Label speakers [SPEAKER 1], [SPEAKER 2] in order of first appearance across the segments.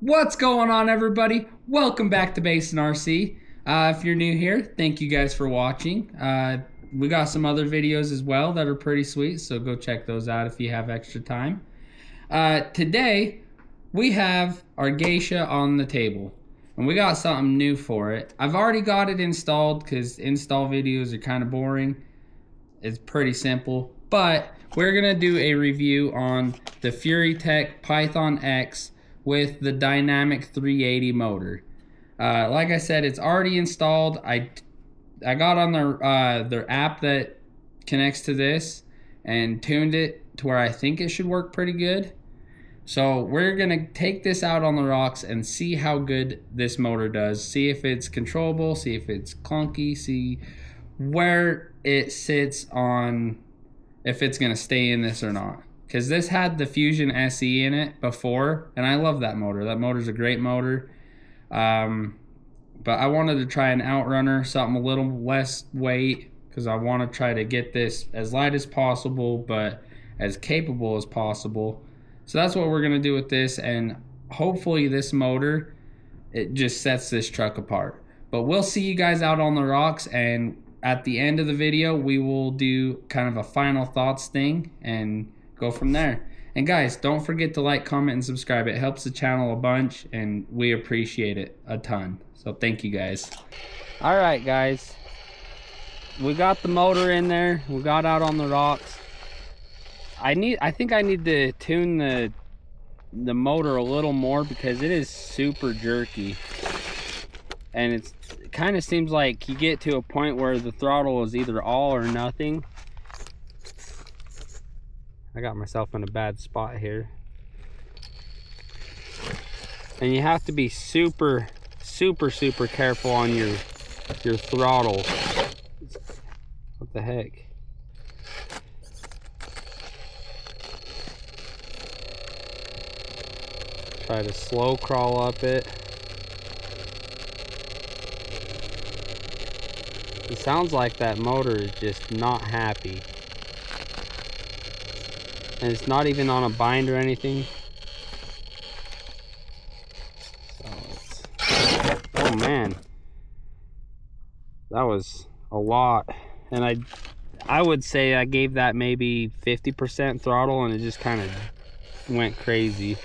[SPEAKER 1] What's going on, everybody? Welcome back to Basin RC. If you're new here, thank you guys for watching. We got some other videos as well that are pretty sweet, so go check those out if you have extra time. Today, we have our geisha on the table, and we got something new for it. I've already got it installed because install videos are kind of boring. It's pretty simple, but we're gonna do a review on the Furitek Python X with the dynamic 380 motor. Like I said, it's already installed. I got on their app that connects to this and tuned it to where I think it should work pretty good. So we're gonna take this out on the rocks and see how good this motor does. See if it's controllable, see if it's clunky, see where it sits on if it's gonna stay in this or not. Because this had the Fusion SE in it before, and I love that motor. That motor's a great motor. But I wanted to try an Outrunner, something a little less weight, because I want to try to get this as light as possible, but as capable as possible. So that's what we're going to do with this, and hopefully this motor, it just sets this truck apart. But we'll see you guys out on the rocks, and at the end of the video, we will do kind of a final thoughts thing, and go from there. And guys, don't forget to like, comment, and subscribe. It helps the channel a bunch, and we appreciate it a ton. So thank you guys. All right, guys. We got the motor in there. We got out on the rocks. I think I need to tune the motor a little more because it is super jerky. And it kind of seems like you get to a point where the throttle is either all or nothing. I got myself in a bad spot here. And you have to be super careful on your throttle. What the heck? Try to slow crawl up it. It sounds like that motor is just not happy. And it's not even on a bind or anything. So oh man, that was a lot. And I would say I gave that maybe 50% throttle, and it just kind of went crazy.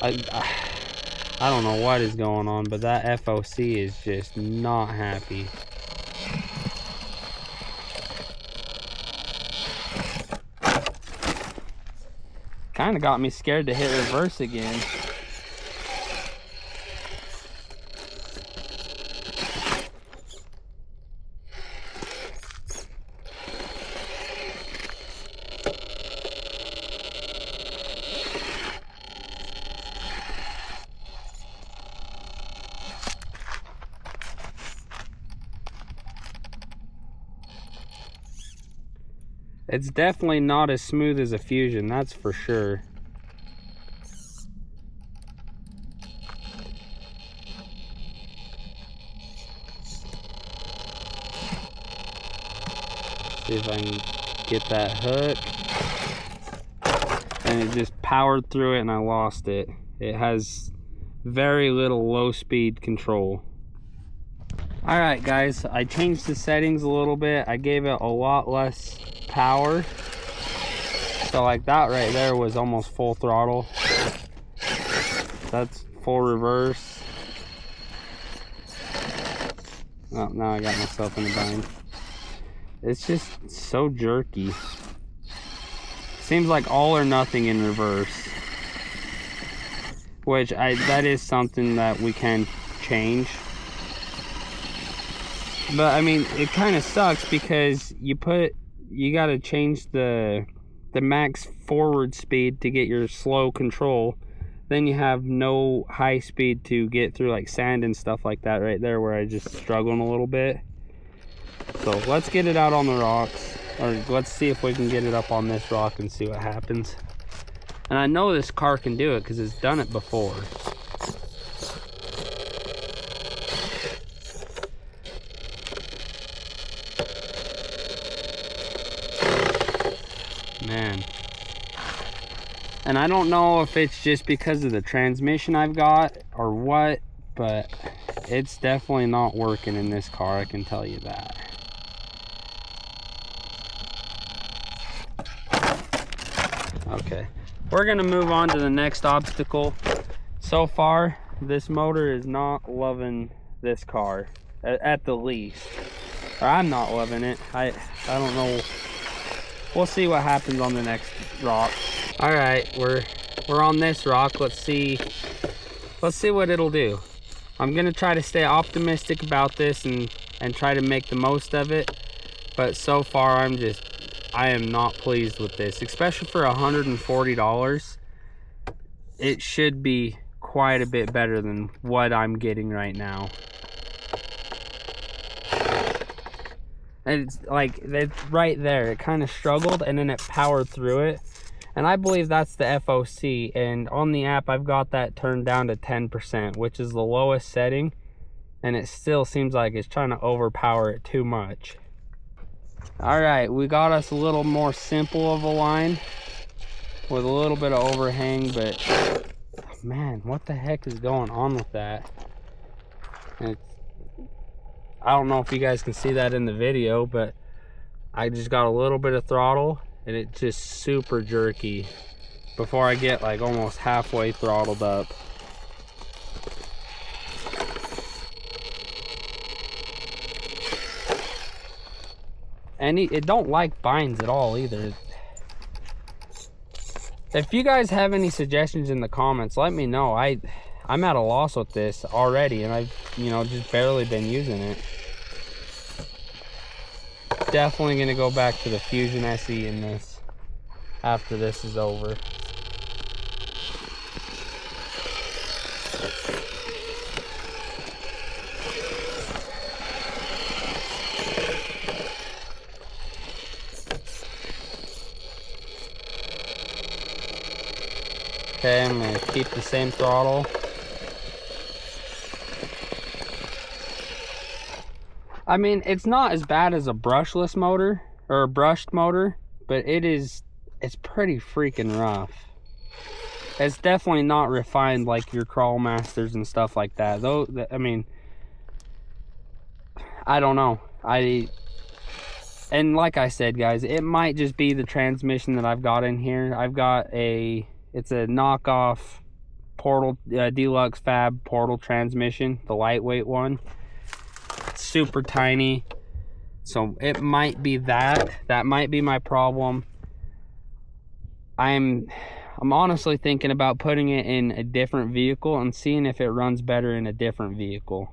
[SPEAKER 1] I don't know what is going on, but that FOC is just not happy. Kind of got me scared to hit reverse again. It's definitely not as smooth as a Fusion, that's for sure. See if I can get that hook. And it just powered through it and I lost it. It has very little low speed control. Alright guys, I changed the settings a little bit. I gave it a lot less power. So like that right there was almost full throttle. That's full reverse. Oh, now I got myself in a bind. It's just so jerky. Seems like all or nothing in reverse. Which that is something that we can change. But I mean, it kind of sucks because you gotta change the max forward speed to get your slow control. Then you have no high speed to get through like sand and stuff like that right there where I just struggling a little bit. So let's get it out on the rocks, or let's see if we can get it up on this rock and see what happens. And I know this car can do it because it's done it before. Man. And I don't know if it's just because of the transmission I've got or what, but it's definitely not working in this car, I can tell you that. Okay, we're gonna move on to the next obstacle. So far, this motor is not loving this car, at the least. Or I'm not loving it. I don't know. We'll see what happens on the next rock. All right, we're on this rock. Let's see what it'll do. I'm gonna try to stay optimistic about this and try to make the most of it. But so far, I am not pleased with this, especially for $140. It should be quite a bit better than what I'm getting right now. And it's like, it's right there. It kind of struggled and then it powered through it. And I believe that's the FOC. And on the app, I've got that turned down to 10%, which is the lowest setting. And it still seems like it's trying to overpower it too much. All right, we got us a little more simple of a line with a little bit of overhang, but man, what the heck is going on with that? I don't know if you guys can see that in the video, but I just got a little bit of throttle and it's just super jerky before I get like almost halfway throttled up. And it don't like binds at all either. If you guys have any suggestions in the comments, let me know. I'm at a loss with this already, and I've, just barely been using it. Definitely gonna go back to the Fusion SE in this after this is over. Okay, I'm gonna keep the same throttle. I mean, it's not as bad as a brushless motor or a brushed motor, but it's pretty freaking rough. It's definitely not refined like your Crawl Masters and stuff like that. Though, I mean, I don't know. And like I said, guys, it might just be the transmission that I've got in here. I've got it's a knockoff Portal Deluxe Fab Portal transmission, the lightweight one. It's super tiny, so it might be that might be my problem. I'm honestly thinking about putting it in a different vehicle and seeing if it runs better in a different vehicle.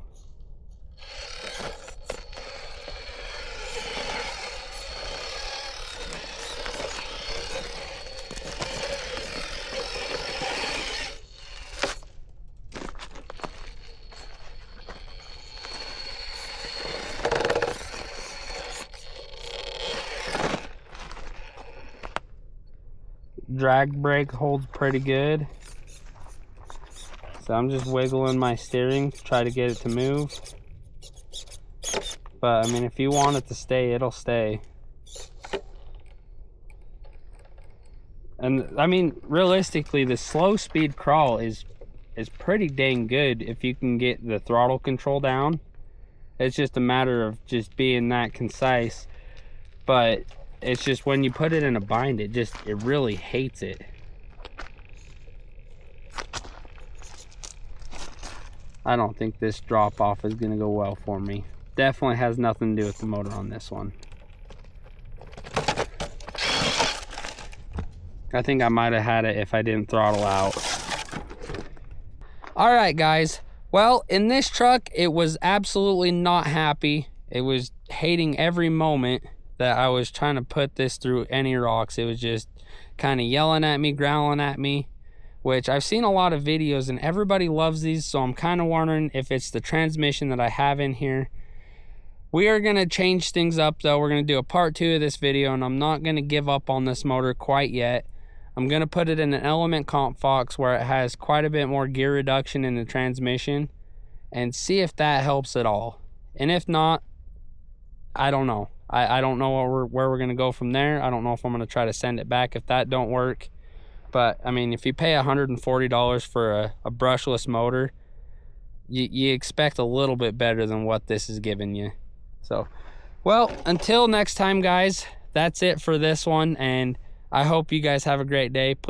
[SPEAKER 1] Drag brake holds pretty good, so I'm just wiggling my steering to try to get it to move. But I mean, if you want it to stay, it'll stay. And I mean, realistically, the slow speed crawl is pretty dang good if you can get the throttle control down. It's just a matter of just being that concise. But it's just when you put it in a bind, it really hates it. I don't think this drop off is gonna go well for me. Definitely has nothing to do with the motor on this one. I think I might have had it if I didn't throttle out. All right, guys. Well, in this truck, it was absolutely not happy. It was hating every moment that I was trying to put this through any rocks. It was just kind of yelling at me, growling at me, which I've seen a lot of videos and everybody loves these, so I'm kind of wondering if it's the transmission that I have in here. We are going to change things up though. We're going to do a part 2 of this video, and I'm not going to give up on this motor quite yet. I'm going to put it in an Element Comp Fox where it has quite a bit more gear reduction in the transmission and see if that helps at all. And if not, I don't know. I don't know where we're gonna go from there. I don't know if I'm gonna try to send it back if that don't work. But I mean, if you pay $140 for a brushless motor, you expect a little bit better than what this is giving you. So, well, until next time, guys, that's it for this one, and I hope you guys have a great day.